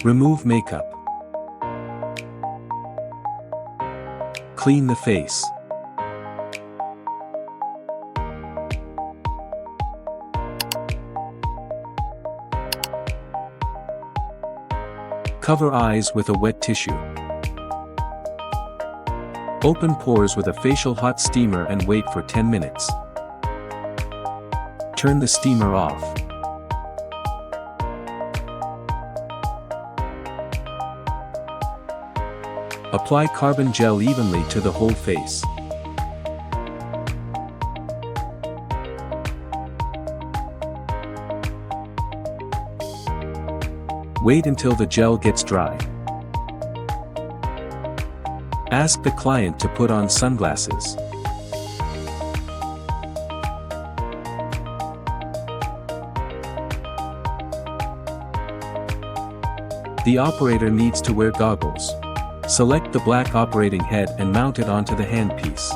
Remove makeup. Clean the face. Cover eyes with a wet tissue. Open pores with a facial hot steamer and wait for 10 minutes. Turn the steamer off. Apply carbon gel evenly to the whole face. Wait until the gel gets dry. Ask the client to put on sunglasses. The operator needs to wear goggles. Select the black operating head and mount it onto the handpiece.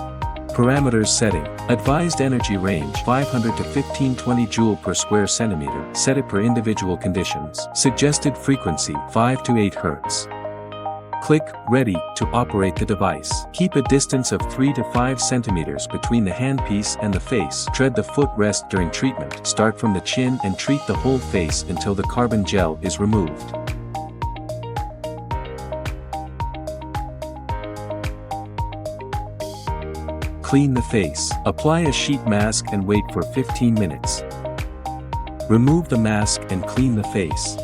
Parameters setting. Advised energy range 500 to 1520 joule per square centimeter. Set it per individual conditions. Suggested frequency 5 to 8 Hz. Click Ready to operate the device. Keep a distance of 3 to 5 centimeters between the handpiece and the face. Tread the footrest during treatment. Start from the chin and treat the whole face until the carbon gel is removed. Clean the face. Apply a sheet mask and wait for 15 minutes. Remove the mask and clean the face.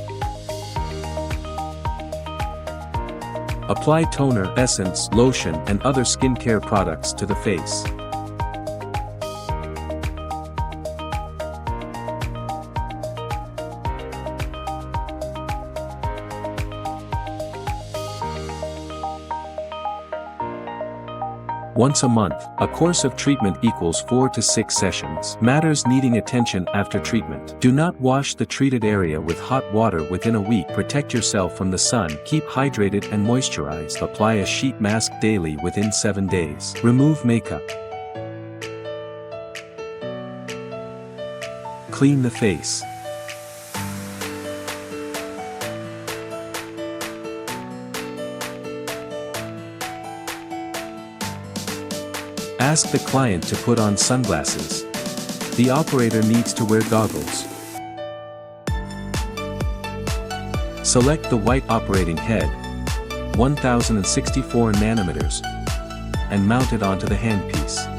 Apply toner, essence, lotion, and other skincare products to the face. Once a month, a course of treatment equals 4 to 6 sessions. Matters needing attention after treatment. Do not wash the treated area with hot water within a week. Protect yourself from the sun. Keep hydrated and moisturized. Apply a sheet mask daily within 7 days. Remove makeup. Clean the face. Ask the client to put on sunglasses. The operator needs to wear goggles. Select the white operating head, 1064 nanometers, and mount it onto the handpiece.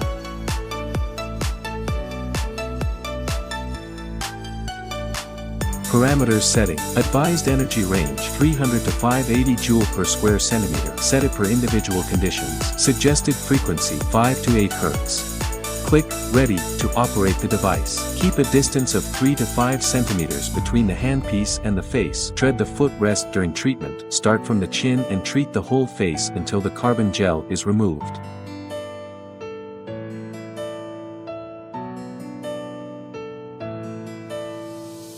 Parameters setting. Advised energy range 300 to 580 joule per square centimeter. Set it per individual conditions. Suggested frequency 5 to 8 Hz. Click Ready to operate the device. Keep a distance of 3 to 5 centimeters between the handpiece and the face. Tread the footrest during treatment. Start from the chin and treat the whole face until the carbon gel is removed.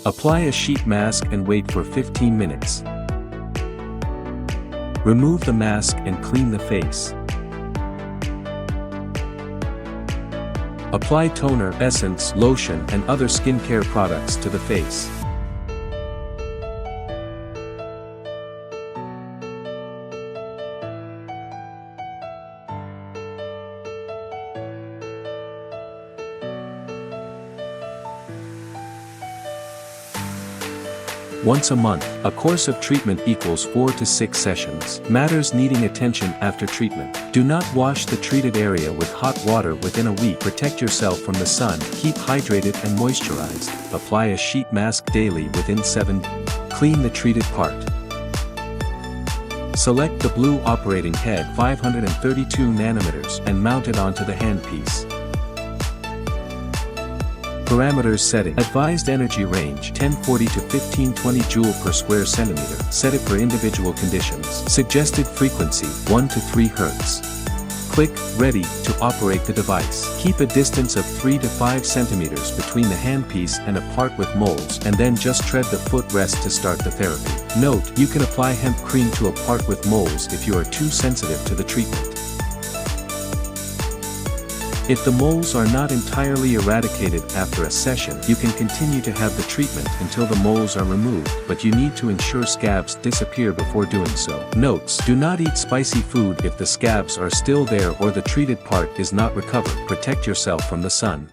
Apply a sheet mask and wait for 15 minutes. Remove the mask and clean the face. Apply toner, essence, lotion, and other skincare products to the face. Once a month, a course of treatment equals 4 to 6 sessions. Matters needing attention after treatment. Do not wash the treated area with hot water within a week. Protect yourself from the sun. Keep hydrated and moisturized. Apply a sheet mask daily within 7 days. Clean the treated part. Select the blue operating head 532 nanometers and mount it onto the handpiece. Parameters setting. Advised energy range 1040 to 1520 joule per square centimeter. Set it per individual conditions. Suggested frequency 1 to 3 Hz. Click Ready to operate the device. Keep a distance of 3 to 5 centimeters between the handpiece and a part with moles, and then just tread the footrest to start the therapy. Note, you can apply hemp cream to a part with moles if you are too sensitive to the treatment. If the moles are not entirely eradicated after a session, you can continue to have the treatment until the moles are removed, but you need to ensure scabs disappear before doing so. Notes: do not eat spicy food if the scabs are still there or the treated part is not recovered. Protect yourself from the sun.